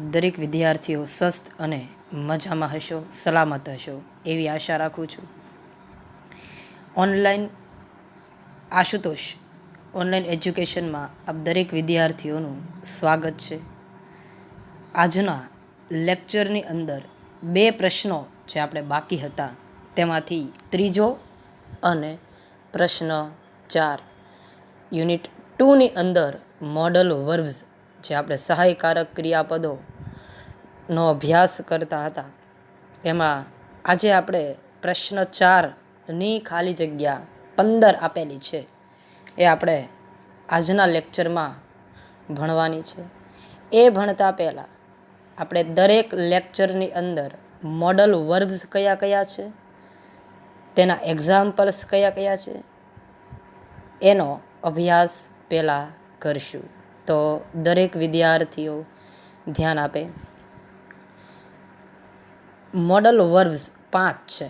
દરેક વિદ્યાર્થીઓ સ્વસ્થ અને મજામાં હશો, સલામત હશો એવી આશા રાખું છું. ઓનલાઈન આશુતોષ ઓનલાઈન એજ્યુકેશનમાં આપ દરેક વિદ્યાર્થીઓનું સ્વાગત છે. આજના લેક્ચરની અંદર 2 પ્રશ્નો જે આપણે બાકી હતા તેમાંથી ત્રીજો અને પ્રશ્ન 4 યુનિટ 2ની અંદર મોડલ વર્બ્સ જે આપણે સહાયકારક ક્રિયાપદોનો અભ્યાસ કરતા હતા એમાં આજે આપણે પ્રશ્ન 4ની ખાલી જગ્યા 15 આપેલી છે એ આપણે આજના લેક્ચરમાં ભણવાની છે. એ ભણતા પહેલાં આપણે દરેક લેક્ચરની અંદર મોડલ વર્બ્સ કયા કયા છે, તેના એક્ઝામ્પલ્સ કયા કયા છે એનો અભ્યાસ પહેલાં કરશું. તો દરેક વિદ્યાર્થીઓ ધ્યાન આપે. મોડલ વર્બ્સ 5 છે,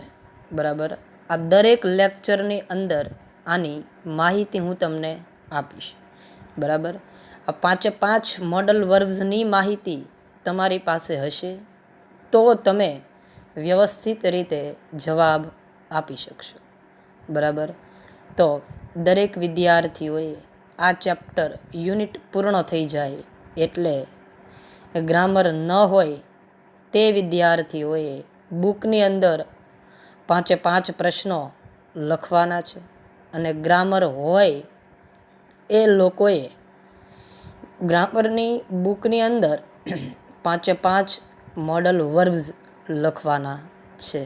બરાબર. આ દરેક લેક્ચરની અંદર આની માહિતી હું તમને આપીશ, બરાબર. આ 5 મોડલ વર્બ્સની માહિતી તમારી પાસે હશે તો તમે વ્યવસ્થિત રીતે જવાબ આપી શકશો, બરાબર. તો દરેક વિદ્યાર્થીઓએ આ ચેપ્ટર યુનિટ પૂર્ણ થઈ જાય એટલે ગ્રામર ન હોય તે વિદ્યાર્થીઓએ બુકની અંદર 5 પ્રશ્નો લખવાના છે અને ગ્રામર હોય એ લોકોએ ગ્રામરની બુકની અંદર 5 મોડલ વર્બ્સ લખવાના છે.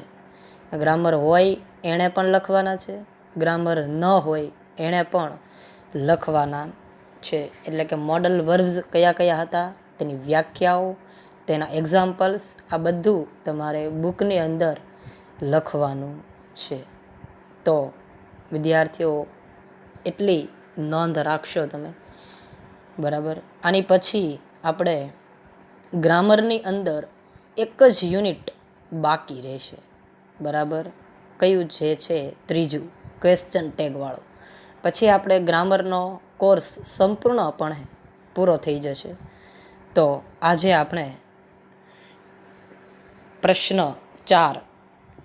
ગ્રામર હોય એણે પણ લખવાના છે, ગ્રામર ન હોય એણે પણ લખવાના છે. એટલે કે મોડલ વર્બ્સ કયા કયા હતા, તેની વ્યાખ્યાઓ, તેના એક્ઝામ્પલ્સ, આ બધું તમારે બુકની અંદર લખવાનું છે. તો વિદ્યાર્થીઓ એટલી નોંધ રાખશો તમે, બરાબર. આની પછી આપણે ગ્રામરની અંદર એક જ યુનિટ બાકી રહેશે, બરાબર. કયું જે છે ત્રીજું, ક્વેશ્ચન ટેગવાળો. પછી આપણે ગ્રામરનો કોર્સ સંપૂર્ણપણે પૂરો થઈ જશે. તો આજે આપણે પ્રશ્ન 4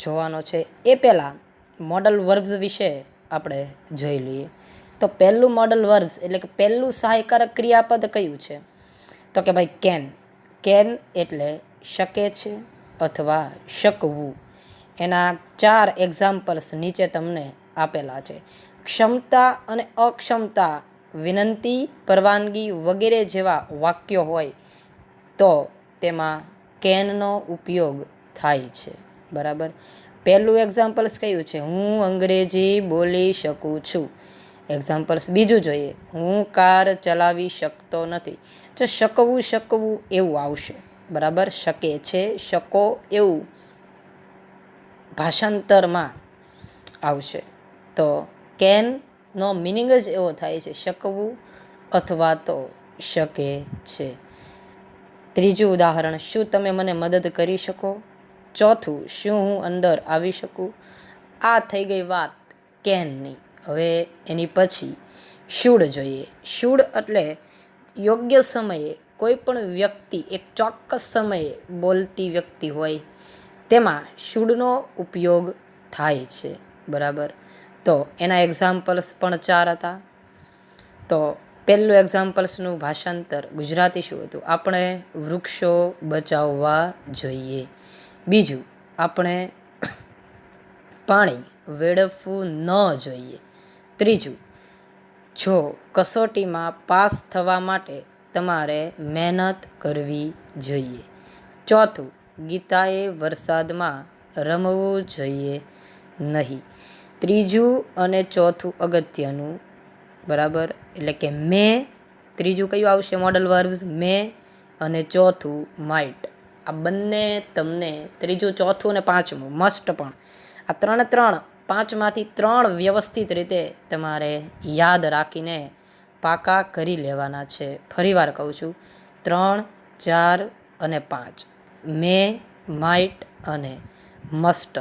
જોવાનો છે. એ પહેલાં મોડલ વર્બ્સ વિશે આપણે જોઈ લઈએ. તો પહેલું મોડલ વર્બ્સ એટલે કે પહેલું સહાયકારક ક્રિયાપદ કયું છે? તો કે ભાઈ કેન. કેન એટલે શકે છે અથવા શકવું. એના 4 એક્ઝામ્પલ્સ નીચે તમને આપેલા છે. ક્ષમતા અને અક્ષમતા, વિનંતી, પરવાનગી વગેરે જેવા વાક્યો હોય તો તેમાં કેનનો ઉપયોગ થાય છે, બરાબર. પહેલું એક્ઝામ્પલ્સ કયું છે? હું અંગ્રેજી બોલી શકું છું. એક્ઝામ્પલ્સ બીજું જોઈએ, હું કાર ચલાવી શકતો નથી. જો શકવું એવું આવશે, બરાબર. શકે છે, શકો એવું ભાષાંતરમાં આવશે. તો કેનનો મિનિંગ જ એવો થાય છે, શકવું અથવા તો શકે છે. ત્રીજું ઉદાહરણ, શું તમે મને મદદ કરી શકો? ચોથું, શું હું અંદર આવી શકું? આ થઈ ગઈ વાત કેનની. હવે એની પછી શુડ જોઈએ. શુડ એટલે યોગ્ય સમયે કોઈ પણ વ્યક્તિ એક ચોક્કસ સમયે બોલતી વ્યક્તિ હોય તેમાં શુડનો ઉપયોગ થાય છે, બરાબર. તો એના એક્ઝામ્પલ્સ પણ 4 હતા. તો પહેલું એક્ઝામ્પલ્સનું ભાષાંતર ગુજરાતી શું હતું? આપણે વૃક્ષો બચાવવા જોઈએ. બીજું, આપણે પાણી વેડફવું ન જોઈએ. ત્રીજું, જો કસોટીમાં પાસ થવા માટે તમારે મહેનત કરવી જોઈએ. ચોથું, ગીતાએ વરસાદમાં રમવું જોઈએ નહીં. ત્રીજું અને ચોથું અગત્યનું, બરાબર. એટલે કે મેં, ત્રીજું કયું આવશે મોડલ વર્બ્સ? મેં. અને ચોથું માઇટ. આ બંને તમને ત્રીજું, ચોથું અને પાંચમું મસ્ટ પણ આ 3 5માંથી 3 વ્યવસ્થિત રીતે તમારે યાદ રાખીને પાકા કરી લેવાના છે. ફરીવાર કહું છું, 3, 4 અને 5, મેં, માઇટ અને મસ્ટ.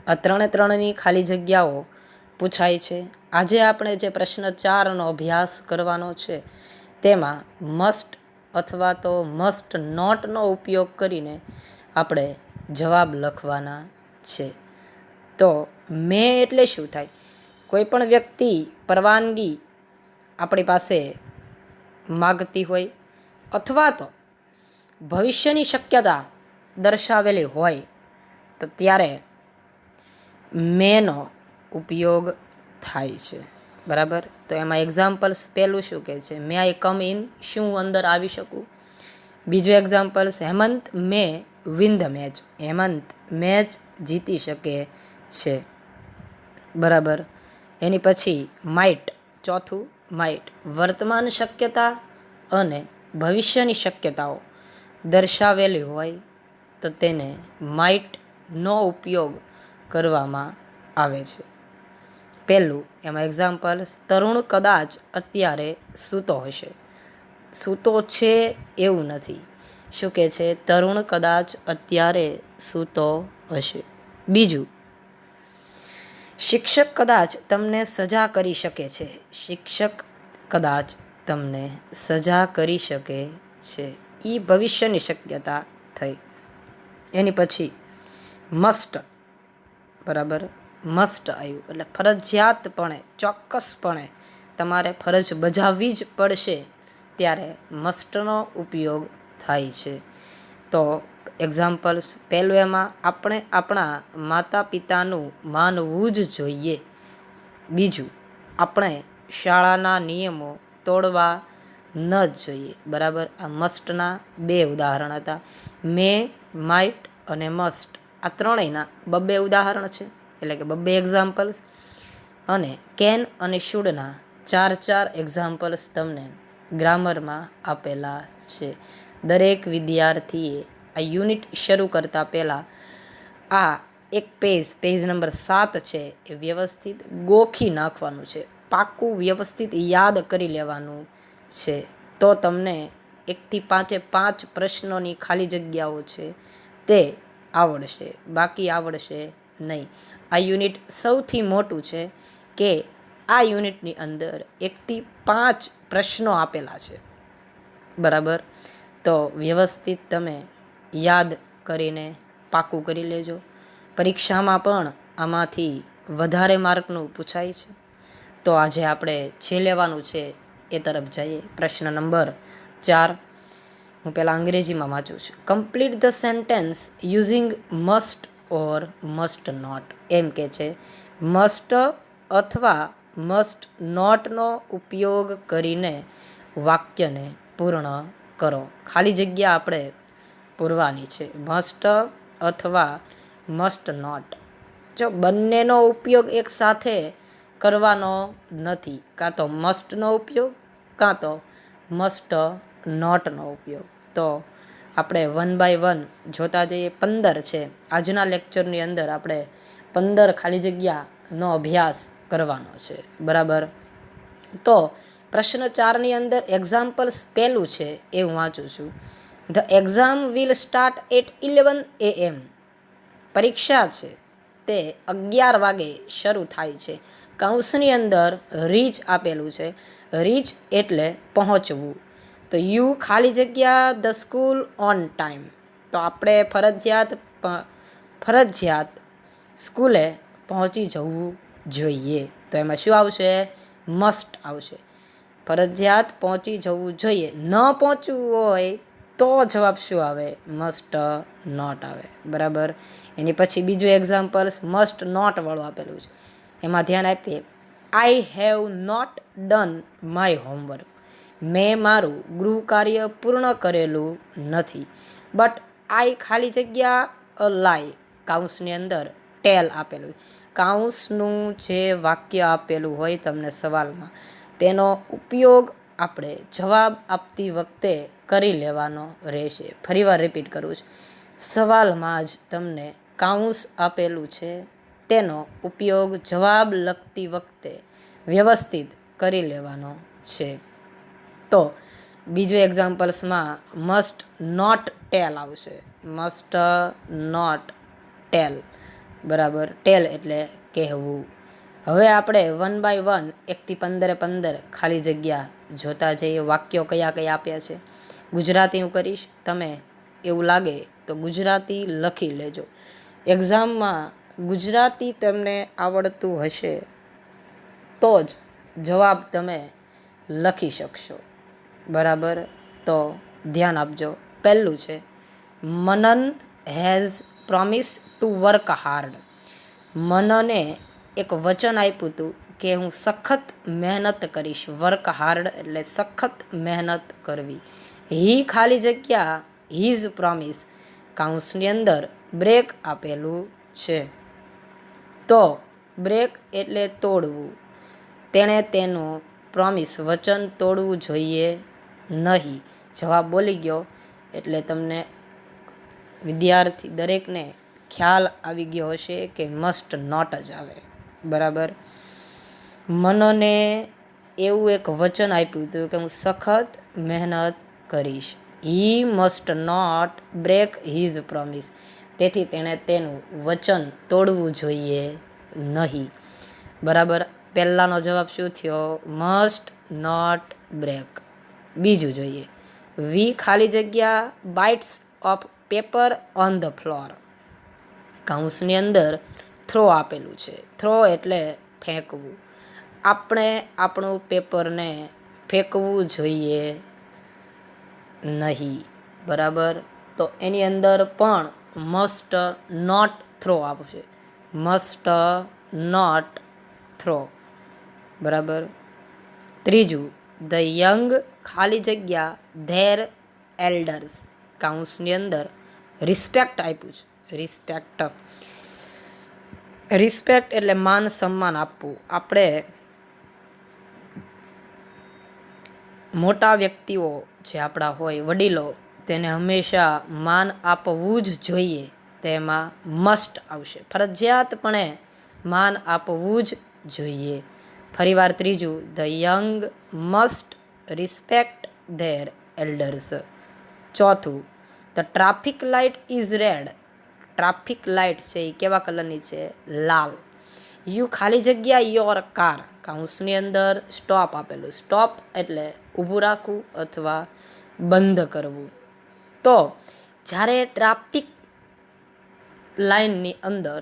આ 3ની ખાલી જગ્યાઓ પૂછાય છે. આજે આપણે જે પ્રશ્ન 4નો અભ્યાસ કરવાનો છે તેમાં મસ્ટ અથવા તો મસ્ટ નોટનો ઉપયોગ કરીને આપણે જવાબ લખવાના છે. તો મે એટલે શું થાય? કોઈ પણ વ્યક્તિ પરવાનગી આપણી પાસે માગતી હોય અથવા તો ભવિષ્યની શક્યતા દર્શાવેલી હોય તો ત્યારે મેનો ઉપયોગ થાય છે. બરાબર. તો એમાં એક્ઝામ્પલ્સ પહેલું શું કહે છે? મે આઈ કમ ઇન? શું અંદર આવી શકું? બીજું examples, Hemant May win the match. Hemant match જીતી શકે છે. બરાબર. એની પછી માઇટ, ચોથું માઇટ, વર્તમાન શક્યતા અને ભવિષ્યની શક્યતાઓ દર્શાવેલી હોય તો તેને માઇટનો ઉપયોગ કરવામાં આવે છે. પહેલું એમાં એક્ઝામ્પલ્સ, તરુણ કદાચ અત્યારે સૂતો હશે. સૂતો છે એવું નથી. શું કહે છે? તરુણ કદાચ અત્યારે સૂતો હશે. બીજું, શિક્ષક કદાચ તમને સજા કરી શકે છે. શિક્ષક કદાચ તમને સજા કરી શકે છે. એ ભવિષ્યની શક્યતા થઈ. એની પછી મસ્ટ. બરાબર. મસ્ટ આવ્યું એટલે ફરજિયાતપણે, ચોક્કસપણે તમારે ફરજ બજાવવી જ પડશે ત્યારે મસ્ટનો ઉપયોગ થાય છે. તો એક્ઝામ્પલ્સ, પહેલું એમાં આપણે આપણા માતા પિતાનું માનવું જ જોઈએ. બીજું, આપણે શાળાના નિયમો તોડવા ન જ જોઈએ. બરાબર. આ મસ્ટના 2 ઉદાહરણ હતા. મે, માઇટ અને મસ્ટ, આ ત્રણેયના 2 ઉદાહરણ છે, એટલે કે 2 એક્ઝામ્પલ્સ. અને કેન અને શુડના 4 એક્ઝામ્પલ્સ તમને ગ્રામરમાં આપેલા છે. દરેક વિદ્યાર્થીએ આ યુનિટ શરૂ કરતાં પહેલાં આ એક પેજ નંબર 7 છે એ વ્યવસ્થિત ગોખી નાખવાનું છે. પાક્કું વ્યવસ્થિત યાદ કરી લેવાનું છે. તો તમને 1 થી 5 પ્રશ્નોની ખાલી જગ્યાઓ છે તે આવડશે, બાકી આવડશે નહીં. આ યુનિટ સૌથી મોટું છે કે આ યુનિટની અંદર 1 થી 5 પ્રશ્નો આપેલા છે. બરાબર. તો વ્યવસ્થિત તમે યાદ કરીને પાકું કરી લેજો. પરીક્ષામાં પણ આમાંથી વધારે માર્કનું પૂછાય છે. તો આજે આપણે જે લેવાનું છે એ તરફ જઈએ. પ્રશ્ન નંબર 4. હું પહેલાં અંગ્રેજીમાં વાંચું છું. Complete the sentence using must or must not. એમ કે છે મસ્ટ અથવા મસ્ટ નોટનો ઉપયોગ કરીને વાક્યને પૂર્ણ કરો. ખાલી જગ્યા આપણે પૂરવાની છે. મસ્ટ અથવા મસ્ટ નોટ. જો બંનેનો ઉપયોગ એકસાથે કરવાનો નથી. કાં તો મસ્ટનો ઉપયોગ, કાં તો મસ્ટ નોટનો ઉપયોગ. તો આપણે 1 by 1 જોતા જઈએ. 15 છે. આજના લેક્ચરની અંદર આપણે 15 ખાલી જગ્યાનો અભ્યાસ કરવાનો છે. બરાબર. તો પ્રશ્ન 4ની અંદર એક્ઝામ્પલ્સ પહેલું છે એ હું વાંચું છું. The exam will start at 11 AM. પરીક્ષા છે તે 11 વાગે શરૂ થાય છે. કૌંસની અંદર રીચ આપેલું છે. રીચ એટલે પહોંચવું. તો યુ ખાલી જગ્યા ધ સ્કૂલ ઓન ટાઈમ. તો આપણે ફરજિયાત સ્કૂલે પહોંચી જવું જોઈએ. તો એમાં શું આવશે? મસ્ટ આવશે. ફરજિયાત પહોંચી જવું જોઈએ. ન પહોંચવું હોય તો જવાબ શું આવે? મસ્ટ નોટ આવે. બરાબર. એની પછી બીજું એક્ઝામ્પલ્સ મસ્ટ નોટ વાળું આપેલું છે. એમાં ધ્યાન આપીએ. I have not done my homework. મેં મારું ગૃહ કાર્ય પૂર્ણ કરેલું નથી. બટ આઈ ખાલી જગ્યા અ લાઈ. કાઉન્સની અંદર ટેલ આપેલું. કાઉન્સનું જે વાક્ય આપેલું હોય તમને સવાલમાં તેનો ઉપયોગ આપણે જવાબ આપતી વખતે કરી લેવાનો રહેશે. ફરીવાર રિપીટ કરું છું. સવાલમાં જ તમને કાઉન્સ આપેલું છે તેનો ઉપયોગ જવાબ લખતી વખતે વ્યવસ્થિત કરી લેવાનો છે. તો બીજું એક્ઝામ્પલ્સમાં મસ્ટ નોટ ટેલ આવશે. Must not tell. બરાબર. ટેલ એટલે કહેવું. હવે આપણે 1 by 1 1 થી 15 ખાલી જગ્યા જોતા જઈએ. વાક્યો કયા કયા આપ્યા છે. ગુજરાતી હું કરીશ, તમે એવું લાગે તો ગુજરાતી લખી લેજો. એક્ઝામમાં ગુજરાતી તમને આવડતું હશે તો જ જવાબ તમે લખી શકશો. બરાબર, તો ધ્યાન આપજો. પહેલું છે, Manan has promise to work hard. મનને એક વચન આપ્યું હતું કે હું સખત મહેનત કરીશ. વર્ક હાર્ડ એટલે સખત મહેનત કરવી. હી ખાલી જગ્યા હીઝ પ્રોમિસ, કાઉન્સની અંદર બ્રેક આપેલું છે. તો બ્રેક એટલે તોડવું. તેણે તેનું પ્રોમિસ વચન તોડવું જોઈએ નહીં. જવાબ બોલી ગયો એટલે તમને વિદ્યાર્થી દરેકને ખ્યાલ આવી ગયો હશે કે મસ્ટ નોટ જ આવે. બરાબર, મનને એવું એક વચન આપ્યું હતું કે હું સખત મહેનત કરીશ. He must not break his promise, તેથી તેણે તેનું વચન તોડવું જોઈએ નહીં. બરાબર, પહેલાંનો જવાબ શું થયો? Must not break. બીજું જોઈએ, વી ખાલી જગ્યા bits of paper on the floor. કાઉન્સની અંદર થ્રો આપેલું છે. થ્રો એટલે ફેંકવું. આપણે આપણું પેપરને ફેંકવું જોઈએ નહીં. બરાબર, તો એની અંદર પણ મસ્ટ નોટ થ્રો આવશે. Must not throw. બરાબર, ત્રીજું, ધ યંગ ખાલી જગ્યા ધેર એલ્ડર્સ. કાઉન્સની અંદર રિસ્પેક્ટ આપ્યું છે. રિસ્પેક્ટ, રિસ્પેક્ટ એટલે માન સન્માન આપવું. આપણે મોટા વ્યક્તિઓ જે આપણા હોય, વડીલો, તેને હંમેશા માન આપવું જ જોઈએ. તેમાં મસ્ટ આવશે. ફરજિયાતપણે માન આપવું જ જોઈએ. ફરીવાર ત્રીજું, the young must respect their elders. ચોથું, the traffic light is red. Traffic light છે એ કેવા કલરની છે? લાલ. યુ ખાલી જગ્યા યોર કાર. કાઉન્સની અંદર સ્ટોપ આપેલું. સ્ટોપ એટલે ઊભું રાખવું અથવા બંધ કરવું. તો જ્યારે ટ્રાફિક લાઇનની અંદર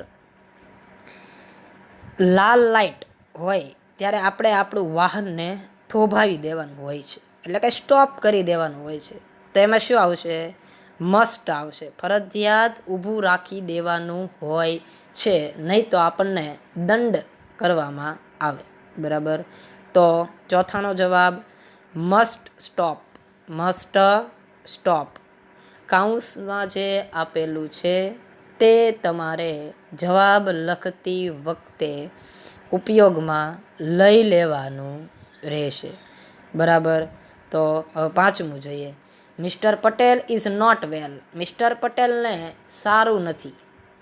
લાલ લાઇટ હોય ત્યારે આપણે આપણું વાહનને થોભાવી દેવાનું હોય છે, એટલે કે સ્ટોપ કરી દેવાનું હોય છે. તો એમાં શું આવશે? મસ્ટ આવશે. ફરજિયાત ઊભું રાખી દેવાનું હોય છે, નહીં તો આપણને દંડ કરવામાં આવે. બરાબર, તો ચોથાનો જવાબ મસ્ટ સ્ટોપ. Must stop. કાઉન્સમાં જે આપેલું છે તે તમારે જવાબ લખતી વખતે ઉપયોગમાં લઈ લેવાનું રહેશે. બરાબર, તો હવે પાંચમું જોઈએ, mister Patel is not well. Mister પટેલને સારું નથી,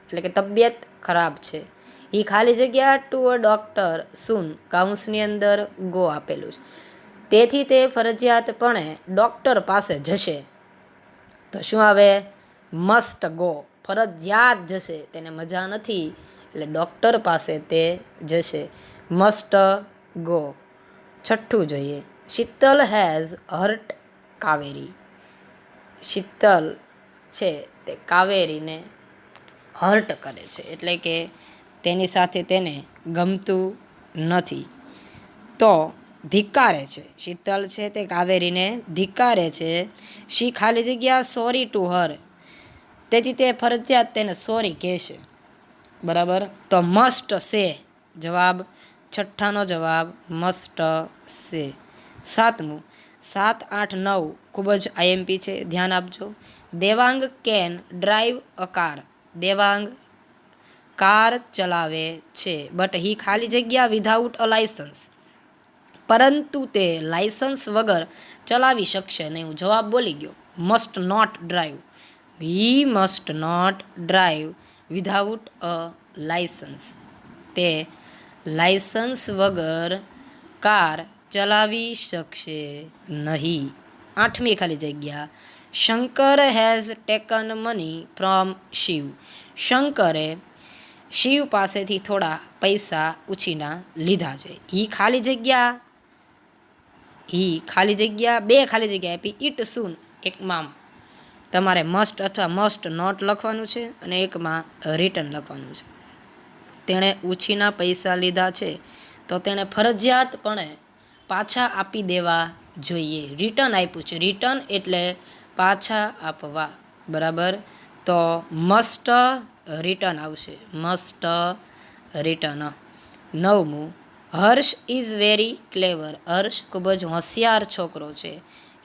એટલે કે તબિયત ખરાબ છે. એ ખાલી જગ્યા ટુ અ ડૉક્ટર સૂન. કાઉન્સની અંદર ગો આપેલું છે. તેથી તે ફરજિયાતપણે ડૉક્ટર પાસે જશે. તો શું આવે? Must go. ફરજિયાત જશે, તેને મજા નથી એટલે ડૉક્ટર પાસે તે જશે. Must go. છઠ્ઠું જોઈએ, શીતલ હેઝ હર્ટ કાવેરી. શીતલ છે તે કાવેરીને હર્ટ કરે છે, એટલે કે તેની સાથે તેને ગમતું નથી. તો ધિક્કારે છે. શીતલ છે તે કાવેરીને ધિક્કારે છે. શી ખાલી જગ્યા સોરી ટુ હર. તેથી તે ફરજિયાત તેને સોરી કહેશે. બરાબર, તો મસ્ટ સે. જવાબ છઠ્ઠાનો જવાબ મસ્ટ સે. સાતમું, 7, 8, 9 ખૂબ જ આઈએમપી છે, ધ્યાન આપજો. Devang can drive a car. Devang car ચલાવે છે. બટ હી ખાલી જગ્યા વિધાઉટ અ લાયસન્સ. પરંતુ તે લાયસન્સ વગર ચલાવી શકશે નહીં. હું જવાબ બોલી ગયો. Must not drive. He must not drive without a licence. તે લાયસન્સ વગર કાર ચલાવી શકશે નહીં. આઠમી ખાલી જગ્યા, Shankar has taken money from Shiv. શંકરે શિવ પાસેથી થોડા પૈસા ઉછીના લીધા છે. હી ખાલી જગ્યા બે ખાલી જગ્યા આપી ઇટ સૂન. એકમાં તમારે મસ્ટ અથવા મસ્ટ નોટ લખવાનું છે અને એકમાં રિટર્ન લખવાનું છે. તેણે ઉછીના પૈસા લીધા છે તો તેણે ફરજિયાતપણે પાછા આપી દેવા જોઈએ. રિટર્ન આપ્યું છે, રિટર્ન એટલે પાછા આપવા, બરાબર. તો મસ્ટ રિટર્ન આવશે, મસ્ટ રિટર્ન. 9મું, Harsh is very clever. Harsh ખૂબ જ હોશિયાર છોકરો છે.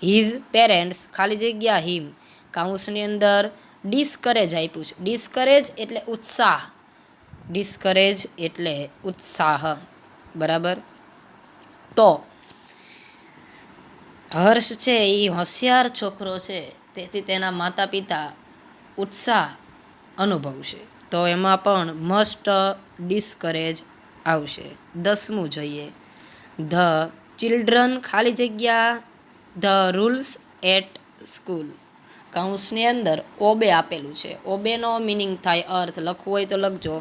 હિઝ પેરેન્ટ્સ ખાલી જગ્યા હિમ કાઉન્સની અંદર ડિસ્કરેજ આપ્યું છે. ડિસ્કરેજ એટલે ઉત્સાહ, ડિસ્કરેજ એટલે ઉત્સાહ, બરાબર. તો હર્ષ છે એ હોશિયાર છોકરો છે, તેથી તેના માતા પિતા ઉત્સાહ અનુભવશે, તો એમાં પણ મસ્ટ ડિસ્કરેજ આવશે. 10મું જોઈએ, ધ ચિલ્ડ્રન ખાલી જગ્યા ધ રૂલ્સ એટ સ્કૂલ કાઉન્સની અંદર ઓબે આપેલું છે. ઓબેનો મિનિંગ થાય અર્થ, લખવું હોય તો લખજો.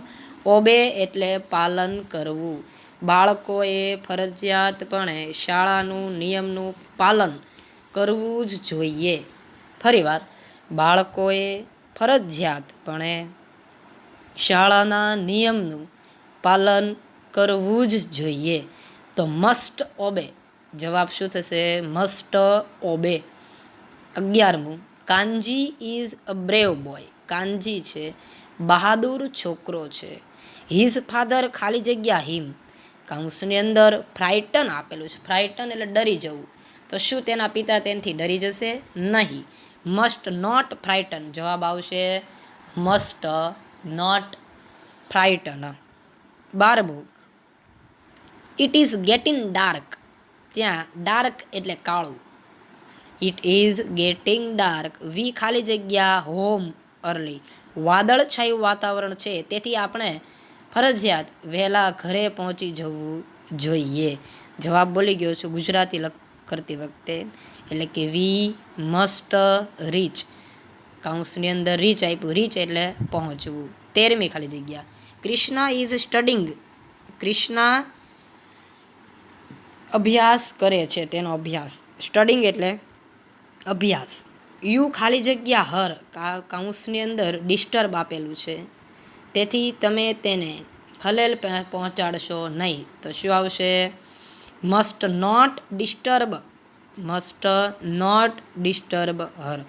ઓબે એટલે પાલન કરવું. બાળકોએ ફરજિયાતપણે શાળાનું નિયમનું પાલન કરવું જ જોઈએ. ફરીવાર, બાળકોએ ફરજિયાતપણે શાળાના નિયમનું પાલન કરવું જ જોઈએ. તો મસ્ટ ઓબે, જવાબ શું થશે? Must obey. 11મું, Kanji is a brave boy. Kanji છે બહાદુર છોકરો છે. હિઝ ફાધર ખાલી જગ્યા હિમ કાઉન્સની અંદર ફ્રાઇટન આપેલું છે. ફ્રાઇટન એટલે ડરી જવું, તો શું તેના પિતા તેનાથી ડરી જશે? નહીં. મસ્ટ નોટ ફ્રાઇટન, જવાબ આવશે મસ્ટ નોટ ફ્રાઇટન. 12મું, ઇટ ઇઝ ગેટિંગ ડાર્ક. ત્યાં ડાર્ક એટલે કાળું. It is getting dark we ખાલી જગ્યા હોમ અર્લી. વાદળછાયું વાતાવરણ છે, તેથી આપણે ફરજિયાત વહેલા ઘરે પહોંચી જવું જોઈએ. જવાબ બોલી ગયો છું ગુજરાતી કરતી વખતે, એટલે કે વી મસ્ટ રીચ. કાઉન્સની અંદર રીચ આપ્યું, રીચ એટલે પહોંચવું. 13મી ખાલી જગ્યા, ક્રિષ્ના ઇઝ સ્ટડિંગ. ક્રિષ્ના અભ્યાસ કરે છે, તેનો અભ્યાસ. સ્ટડિંગ એટલે અભ્યાસ. યુ ખાલી જગ્યા હર કાઉન્સની અંદર ડિસ્ટર્બ આપેલું છે, તેથી તમે તેને ખલેલ પહોંચાડશો નહીં, તો શું આવશે? Must not disturb, must not disturb her.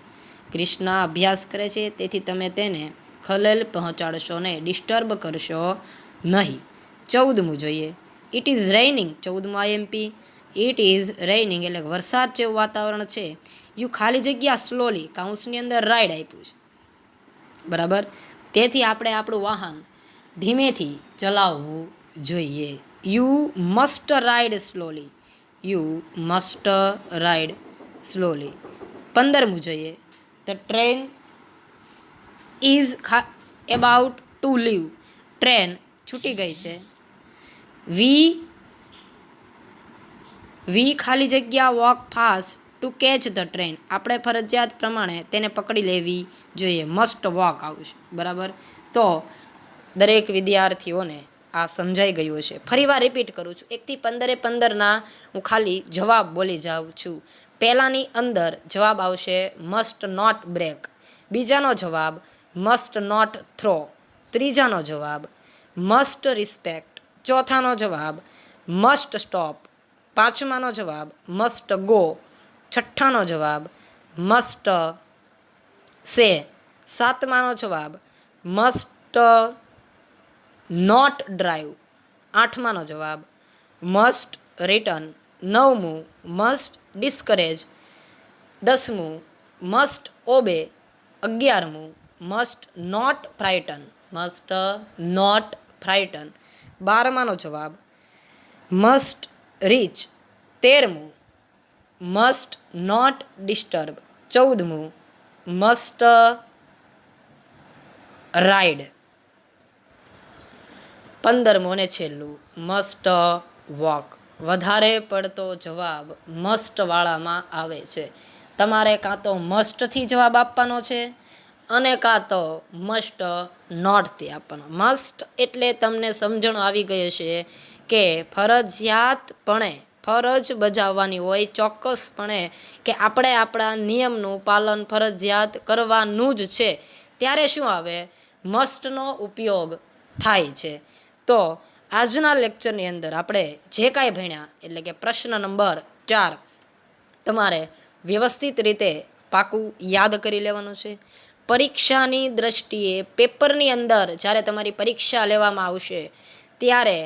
Krishna અભ્યાસ કરે છે, તેથી તમે તેને ખલેલ પહોંચાડશો નહીં, ડિસ્ટર્બ કરશો નહીં. 14મું જોઈએ, ઇટ ઇઝ રેઇનિંગ. 14મું આઈએમપી. ઇટ ઇઝ રેઇનિંગ એટલે વરસાદ જેવું વાતાવરણ છે. યુ ખાલી જગ્યા સ્લોલી કાઉન્સની અંદર રાઇડ આપ્યું છે, બરાબર. તેથી આપણે આપણું વાહન ધીમેથી ચલાવવું જોઈએ. You must ride slowly, you must ride slowly. 15મું જોઈએ, the train is about to leave. Train છૂટી ગઈ છે. વી ખાલી જગ્યા walk fast to catch the train. આપણે ફરજિયાત પ્રમાણે તેને પકડી લેવી જોઈએ. મસ્ટ વોક આવશે, બરાબર. તો દરેક વિદ્યાર્થીઓને આ સમજાઈ ગયું છે. ફરીવાર રિપીટ કરું છું, 1 થી 15 15ના હું ખાલી જવાબ બોલી જાઉં છું. પહેલાની અંદર જવાબ આવશે મસ્ટ નોટ બ્રેક. બીજાનો જવાબ મસ્ટ નોટ થ્રો. ત્રીજાનો જવાબ મસ્ટ રિસ્પેક્ટ. ચોથાનો જવાબ મસ્ટ સ્ટોપ. પાંચમાનો જવાબ મસ્ટ ગો. છઠ્ઠાનો જવાબ મસ્ટ સે. સાતમાનો જવાબ મસ્ટ નોટ ડ્રાઈવ. આઠમાનો જવાબ મસ્ટ રિટર્ન. 9મું મસ્ટ ડિસ્કરેજ. 10મું મસ્ટ ઓબે. 11મું must not frighten, must not frighten. 12માનો જવાબ મસ્ટ રીચ. 13મું મસ્ટ નોટ ડિસ્ટર્બ. 14મું મસ્ટ રાઇડ. 15મું અને છેલ્લું મસ્ટ વોક. વધારે પડતો જવાબ મસ્ટવાળામાં આવે છે. તમારે કાં તો મસ્ટથી જવાબ આપવાનો છે અને કાં તો મસ્ટ નોટથી આપવાનો. મસ્ટ એટલે તમને સમજણ આવી ગઈ છે કે ફરજિયાતપણે ફરજ બજાવવાની હોય ચોક્કસપણે કે આપણે આપણા નિયમનું પાલન ફરજિયાત કરવાનું જ છે, ત્યારે શું આવે? મસ્ટનો ઉપયોગ થાય છે. તો આજના લેક્ચરની અંદર આપણે જે કાંઈ ભણ્યા એટલે કે પ્રશ્ન નંબર 4 તમારે વ્યવસ્થિત રીતે પાકું યાદ કરી લેવાનું છે. પરીક્ષાની દ્રષ્ટિએ પેપરની અંદર જ્યારે તમારી પરીક્ષા લેવામાં આવશે ત્યારે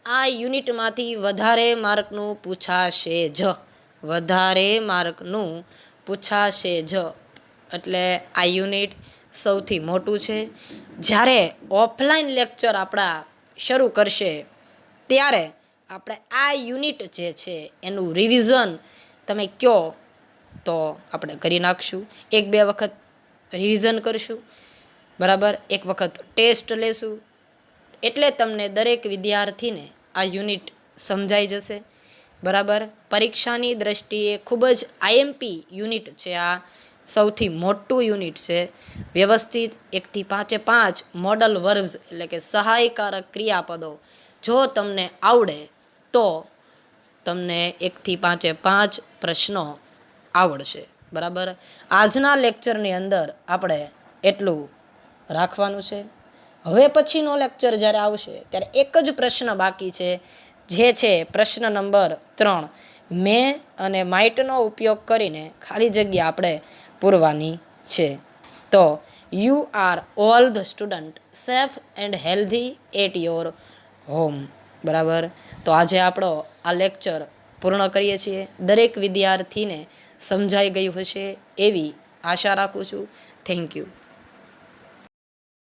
આ યુનિટમાંથી વધારે માર્કનું પૂછાશે જ, વધારે માર્કનું પૂછાશે જ. એટલે આ યુનિટ સૌથી મોટું છે. જ્યારે ઓફલાઈન લેક્ચર આપણા શરૂ કરશે ત્યારે આપણે આ યુનિટ જે છે એનું રિવિઝન તમે કહો તો આપણે કરી નાખશું. 1-2 વખત રિવિઝન કરશું, બરાબર, 1 વખત ટેસ્ટ લેશું, એટલે તમને દરેક વિદ્યાર્થીને આ યુનિટ સમજાઈ જશે, બરાબર. પરીક્ષાની દ્રષ્ટિએ ખૂબ જ આઈએમપી યુનિટ છે, આ સૌથી મોટું યુનિટ છે. વ્યવસ્થિત 1 થી 5 મોડલ વર્બ્સ એટલે કે સહાયકારક ક્રિયાપદો જો તમને આવડે તો તમને 1 થી 5 પ્રશ્નો આવડશે, બરાબર. આજના લેક્ચરની અંદર આપણે એટલું રાખવાનું છે. હવે પછીનો લેક્ચર જ્યારે આવશે ત્યારે એક જ પ્રશ્ન બાકી છે, જે છે પ્રશ્ન નંબર 3. મે અને માઇટનો ઉપયોગ કરીને ખાલી જગ્યા આપણે પૂરવાની છે. તો you are all the student safe and healthy at your home, બરાબર. તો આજે આપણો આ લેક્ચર પૂર્ણ કરીએ છીએ. દરેક વિદ્યાર્થીને સમજાઈ ગયું હશે એવી આશા રાખું છું. Thank you.